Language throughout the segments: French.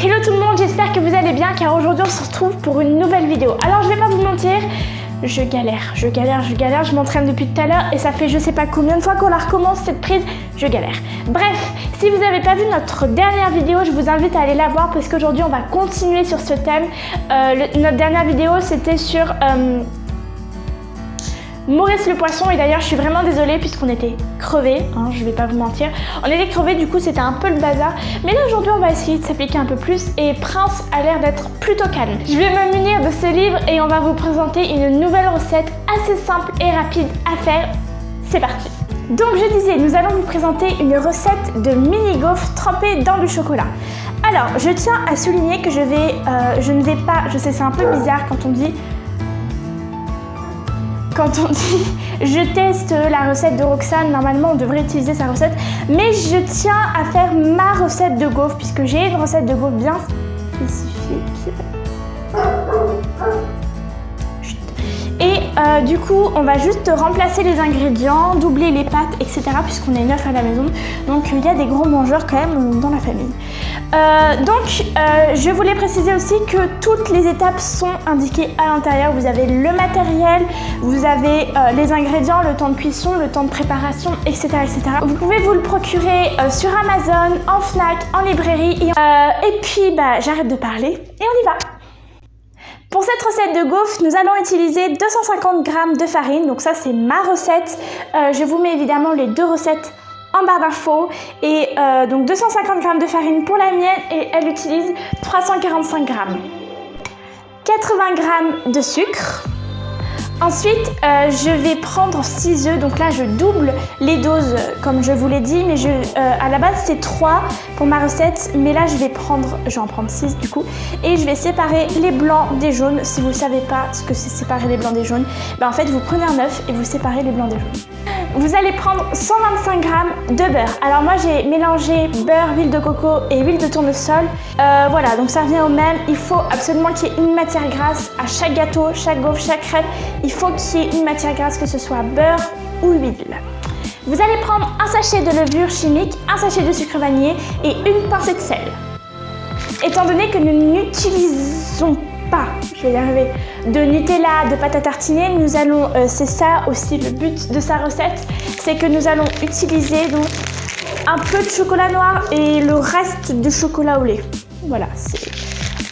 Hello tout le monde, j'espère que vous allez bien car aujourd'hui on se retrouve pour une nouvelle vidéo. Alors je vais pas vous mentir, je galère, je m'entraîne depuis tout à l'heure et ça fait je sais pas combien de fois qu'on la recommence cette prise, je galère. Bref, si vous n'avez pas vu notre dernière vidéo, je vous invite à aller la voir parce qu'aujourd'hui on va continuer sur ce thème. Notre dernière vidéo c'était sur Maurice le poisson et d'ailleurs je suis vraiment désolée puisqu'on était crevés, hein, je vais pas vous mentir. On était crevés, du coup c'était un peu le bazar. Mais là aujourd'hui on va essayer de s'appliquer un peu plus et Prince a l'air d'être plutôt calme. Je vais me munir de ce livre et on va vous présenter une nouvelle recette assez simple et rapide à faire. C'est parti. Donc je disais, nous allons vous présenter une recette de mini gaufres trempées dans du chocolat. Alors je tiens à souligner que je ne vais pas, je sais c'est un peu bizarre quand on dit je teste la recette de Roxane, normalement on devrait utiliser sa recette, mais je tiens à faire ma recette de gaufres puisque j'ai une recette de gaufres bien spécifique. Et du coup on va juste remplacer les ingrédients, doubler les pâtes, etc. puisqu'on est 9 à la maison, donc il y a des gros mangeurs quand même dans la famille. Je voulais préciser aussi que toutes les étapes sont indiquées à l'intérieur. Vous avez le matériel, vous avez les ingrédients, le temps de cuisson, le temps de préparation, etc. etc. Vous pouvez vous le procurer sur Amazon, en Fnac, en librairie. Et puis j'arrête de parler et on y va. Pour cette recette de gaufres, nous allons utiliser 250 g de farine. Donc ça c'est ma recette. Je vous mets évidemment les deux recettes en barre d'infos. Et donc 250 g de farine pour la mienne et elle utilise 345 g. 80 g de sucre. Ensuite, je vais prendre 6 œufs, donc là je double les doses comme je vous l'ai dit, mais à la base c'est 3 pour ma recette, mais là je vais en prendre 6 du coup, et je vais séparer les blancs des jaunes. Si vous ne savez pas ce que c'est séparer les blancs des jaunes, en fait vous prenez un œuf et vous séparez les blancs des jaunes. Vous allez prendre 125 g de beurre. Alors moi j'ai mélangé beurre, huile de coco et huile de tournesol. Voilà, donc ça revient au même. Il faut absolument qu'il y ait une matière grasse à chaque gâteau, chaque gaufre, chaque crêpe. Il faut qu'il y ait une matière grasse, que ce soit beurre ou huile. Vous allez prendre un sachet de levure chimique, un sachet de sucre vanillé et une pincée de sel. Étant donné que nous n'utilisons pas, je vais y arriver, de Nutella, de pâte à tartiner, nous allons, c'est ça aussi le but de sa recette, c'est que nous allons utiliser donc un peu de chocolat noir et le reste de chocolat au lait. Voilà, c'est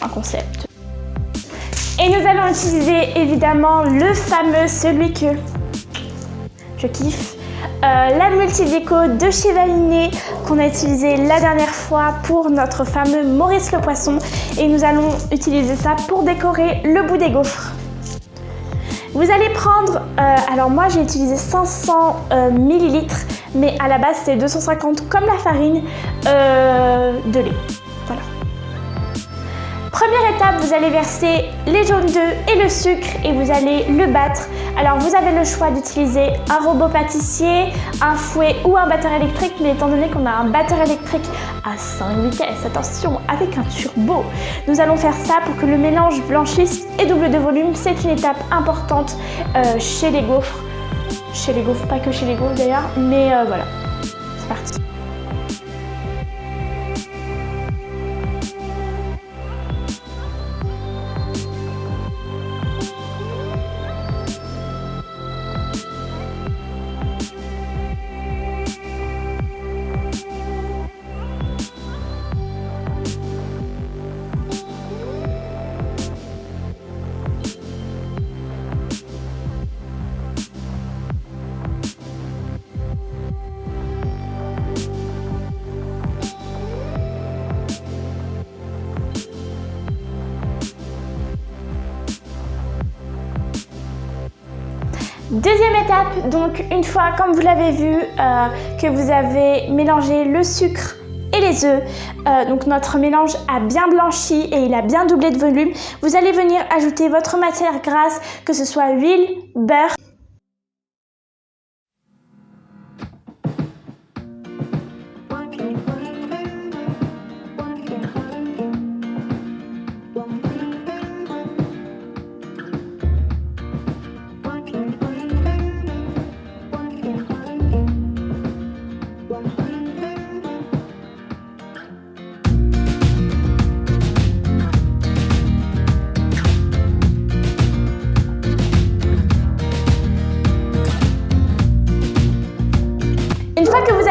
un concept. Et nous allons utiliser évidemment le fameux, celui que je kiffe, la multidéco de chez Valiné qu'on a utilisé la dernière fois pour notre fameux Maurice le poisson, et nous allons utiliser ça pour décorer le bout des gaufres. Vous allez prendre, alors moi j'ai utilisé 500 ml, mais à la base c'est 250 comme la farine de lait. Voilà. Première étape, vous allez verser les jaunes d'œufs et le sucre et vous allez le battre. Alors vous avez le choix d'utiliser un robot pâtissier, un fouet ou un batteur électrique, mais étant donné qu'on a un batteur électrique à 5 vitesses, attention, avec un turbo, nous allons faire ça pour que le mélange blanchisse et double de volume. C'est une étape importante chez les gaufres. Chez les gaufres, pas que chez les gaufres d'ailleurs, mais voilà, c'est parti. Deuxième étape, donc une fois, comme vous l'avez vu, que vous avez mélangé le sucre et les œufs, donc notre mélange a bien blanchi et il a bien doublé de volume, vous allez venir ajouter votre matière grasse, que ce soit huile, beurre.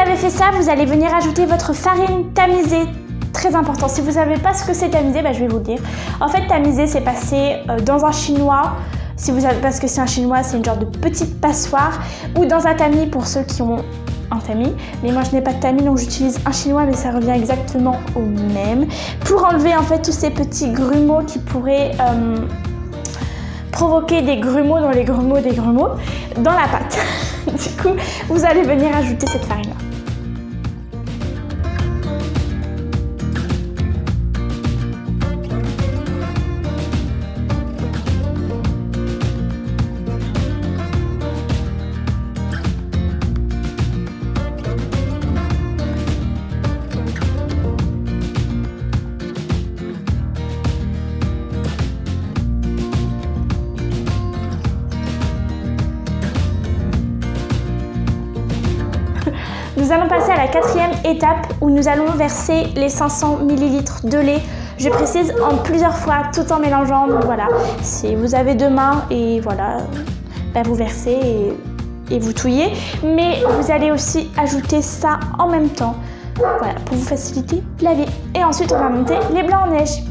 avez fait ça, vous allez venir ajouter votre farine tamisée. Très important. Si vous ne savez pas ce que c'est tamisé, je vais vous le dire. En fait, tamisé, c'est passer dans un chinois. Si vous avez, parce que c'est un chinois, c'est une genre de petite passoire, ou dans un tamis pour ceux qui ont un tamis. Mais moi, je n'ai pas de tamis, donc j'utilise un chinois, mais ça revient exactement au même. Pour enlever en fait tous ces petits grumeaux qui pourraient provoquer des grumeaux dans les grumeaux des grumeaux dans la pâte. Du coup, vous allez venir ajouter cette farine-là. Nous allons passer à la quatrième étape où nous allons verser les 500 ml de lait. Je précise en plusieurs fois tout en mélangeant. Donc voilà, si vous avez deux mains et voilà, vous versez et vous touillez. Mais vous allez aussi ajouter ça en même temps, voilà, pour vous faciliter la vie. Et ensuite on va monter les blancs en neige.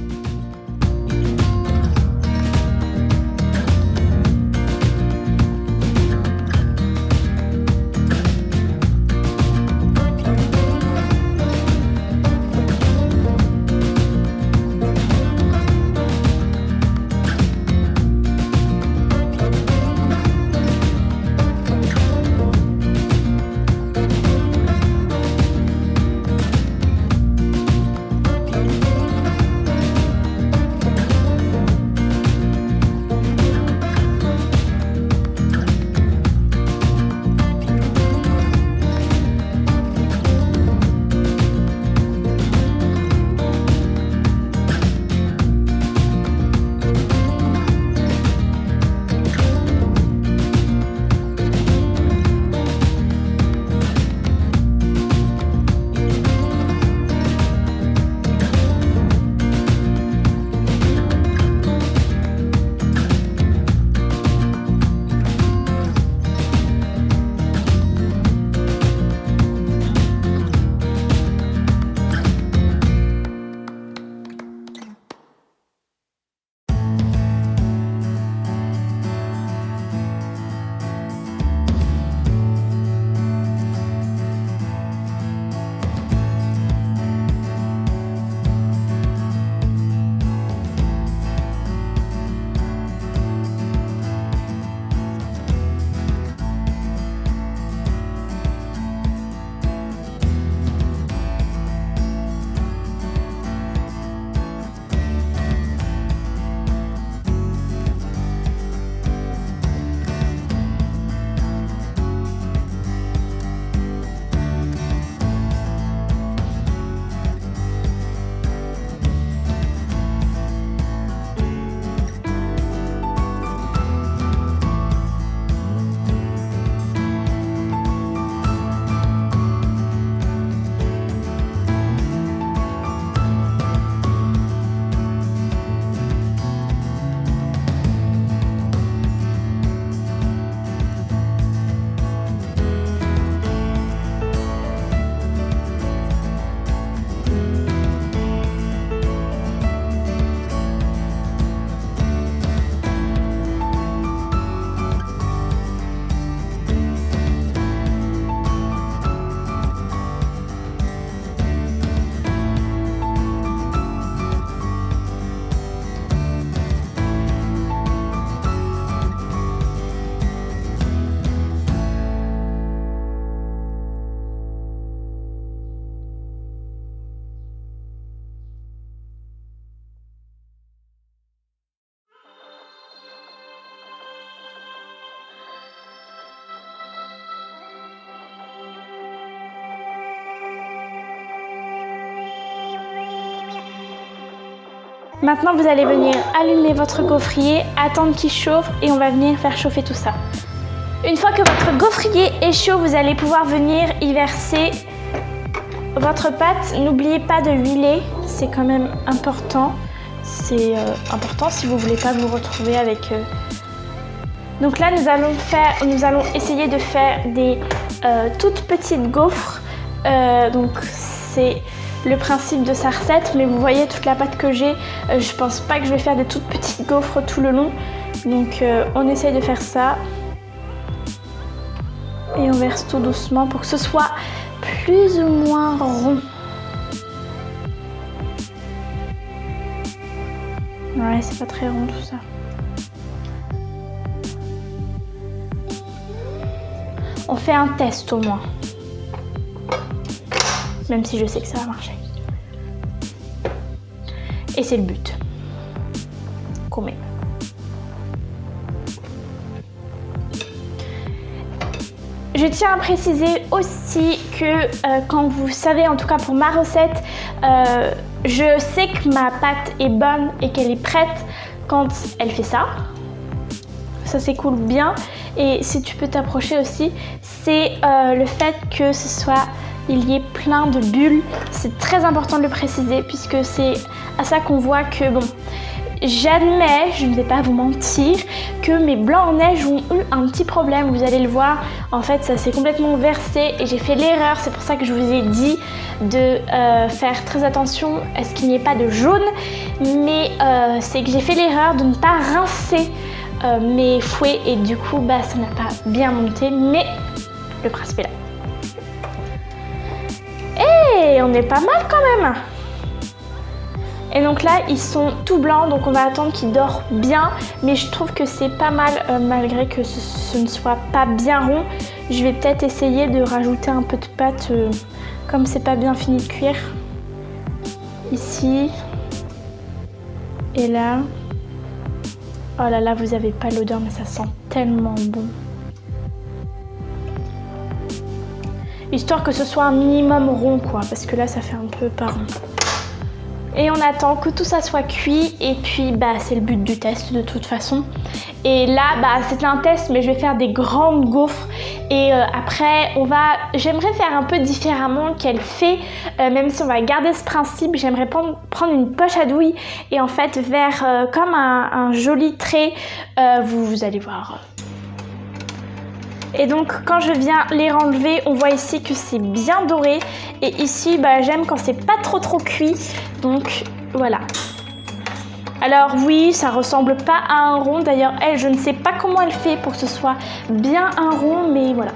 Maintenant, vous allez venir allumer votre gaufrier, attendre qu'il chauffe et on va venir faire chauffer tout ça. Une fois que votre gaufrier est chaud, vous allez pouvoir venir y verser votre pâte. N'oubliez pas de l'huiler, c'est quand même important. C'est important si vous ne voulez pas vous retrouver avec... Donc là, nous allons essayer de faire des toutes petites gaufres Donc c'est le principe de sa recette, mais vous voyez toute la pâte que j'ai, je pense pas que je vais faire des toutes petites gaufres tout le long. Donc on essaye de faire ça. Et on verse tout doucement pour que ce soit plus ou moins rond. Ouais, c'est pas très rond tout ça. On fait un test au moins. Même si je sais que ça va marcher. Et c'est le but. Quand même. Je tiens à préciser aussi que quand vous savez, en tout cas pour ma recette, je sais que ma pâte est bonne et qu'elle est prête quand elle fait ça. Ça s'écoule bien. Et si tu peux t'approcher aussi, c'est le fait que il y ait plein de bulles. C'est très important de le préciser puisque c'est à ça qu'on voit que bon. J'admets, je ne vais pas vous mentir, que mes blancs en neige ont eu un petit problème, vous allez le voir. En fait, ça s'est complètement versé et j'ai fait l'erreur, c'est pour ça que je vous ai dit de faire très attention à ce qu'il n'y ait pas de jaune. Mais c'est que j'ai fait l'erreur de ne pas rincer mes fouets et du coup, ça n'a pas bien monté, mais le principe est là. Et on est pas mal quand même. Et donc là, ils sont tout blancs, donc on va attendre qu'ils dorent bien. Mais je trouve que c'est pas mal, malgré que ce ne soit pas bien rond. Je vais peut-être essayer de rajouter un peu de pâte, comme c'est pas bien fini de cuire. Ici. Et là. Oh là là, vous avez pas l'odeur, mais ça sent tellement bon. Histoire que ce soit un minimum rond, quoi. Parce que là, ça fait un peu pas rond. Et on attend que tout ça soit cuit et puis c'est le but du test de toute façon. Et là c'est un test mais je vais faire des grandes gaufres et après j'aimerais faire un peu différemment qu'elle fait, même si on va garder ce principe, j'aimerais prendre une poche à douille et en fait faire comme un joli trait, vous allez voir. Et donc quand je viens les renlever, on voit ici que c'est bien doré. Et ici, j'aime quand c'est pas trop cuit. Donc voilà. Alors oui, ça ressemble pas à un rond. D'ailleurs, elle, je ne sais pas comment elle fait pour que ce soit bien un rond, mais voilà.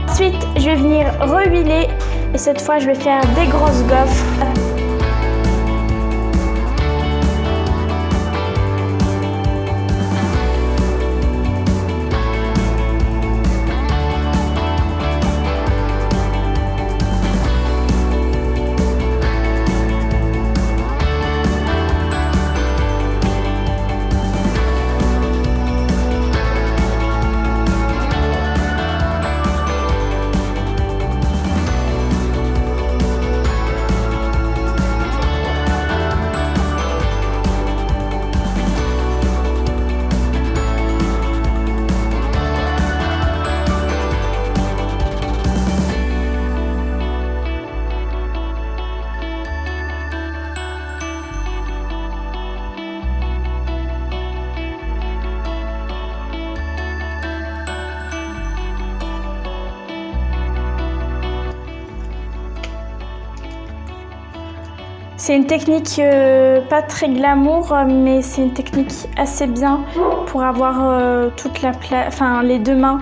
Ensuite, je vais venir rehuiler et cette fois, je vais faire des grosses gaufres. C'est une technique pas très glamour, mais c'est une technique assez bien pour avoir les deux mains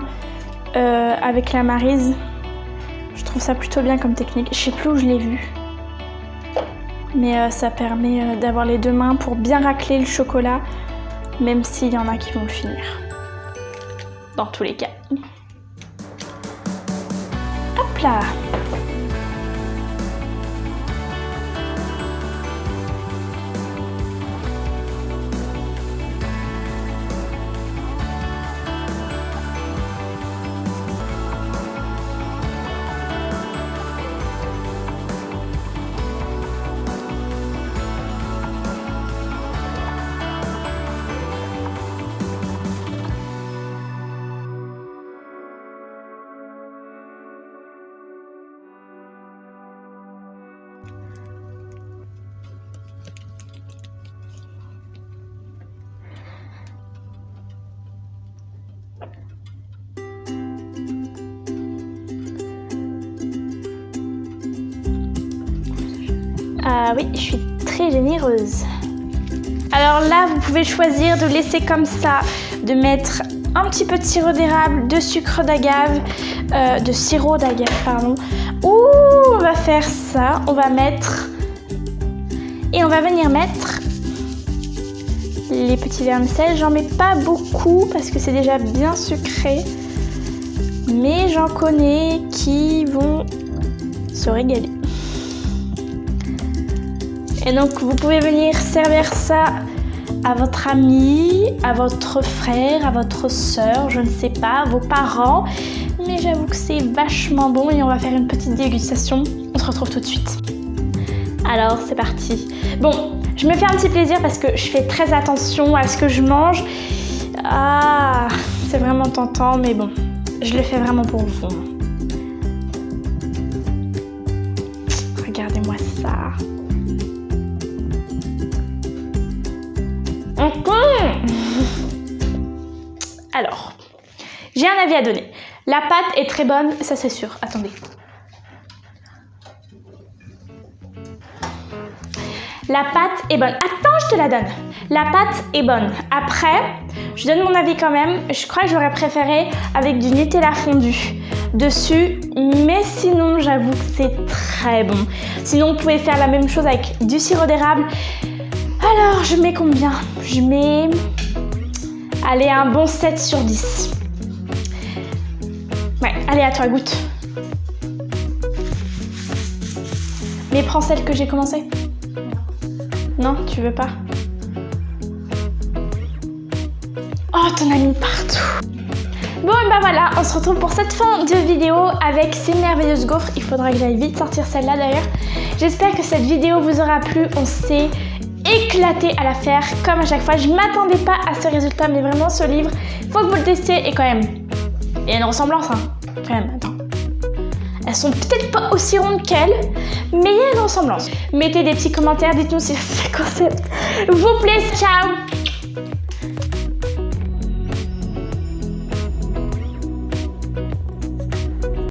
avec la maryse. Je trouve ça plutôt bien comme technique. Je sais plus où je l'ai vu, mais ça permet d'avoir les deux mains pour bien racler le chocolat, même s'il y en a qui vont le finir. Dans tous les cas. Hop là! Ah oui, je suis très généreuse. Alors là, vous pouvez choisir de laisser comme ça, de mettre un petit peu de sirop d'érable, de sucre d'agave, de sirop d'agave, pardon. Ou on va faire ça, on va mettre... Et on va venir mettre les petits vermicelles. J'en mets pas beaucoup parce que c'est déjà bien sucré. Mais j'en connais qui vont se régaler. Et donc vous pouvez venir servir ça à votre ami, à votre frère, à votre sœur, je ne sais pas, vos parents. Mais j'avoue que c'est vachement bon et on va faire une petite dégustation. On se retrouve tout de suite. Alors c'est parti. Bon, je me fais un petit plaisir parce que je fais très attention à ce que je mange. Ah, c'est vraiment tentant, mais bon, je le fais vraiment pour vous. Regardez-moi ça. Alors, j'ai un avis à donner. La pâte est très bonne, ça c'est sûr. Attendez. La pâte est bonne. Attends, je te la donne. La pâte est bonne. Après, je donne mon avis quand même. Je crois que j'aurais préféré avec du Nutella fondu dessus. Mais sinon, j'avoue que c'est très bon. Sinon, vous pouvez faire la même chose avec du sirop d'érable. Alors, je mets combien? Je mets... Allez, un bon 7 sur 10. Ouais, allez, à toi, goûte. Mais prends celle que j'ai commencé. Non, tu veux pas? Oh, t'en as mis partout. Bon, et bah voilà, on se retrouve pour cette fin de vidéo avec ces merveilleuses gaufres. Il faudra que j'aille vite sortir celle-là d'ailleurs. J'espère que cette vidéo vous aura plu. On s'est éclaté à la faire comme à chaque fois. Je m'attendais pas à ce résultat, mais vraiment ce livre, faut que vous le testiez. Et quand même, il y a une ressemblance, hein. Quand même, attends. Elles sont peut-être pas aussi rondes qu'elles, mais il y a une ressemblance. Mettez des petits commentaires, dites-nous si ce concept vous plaît. Ciao!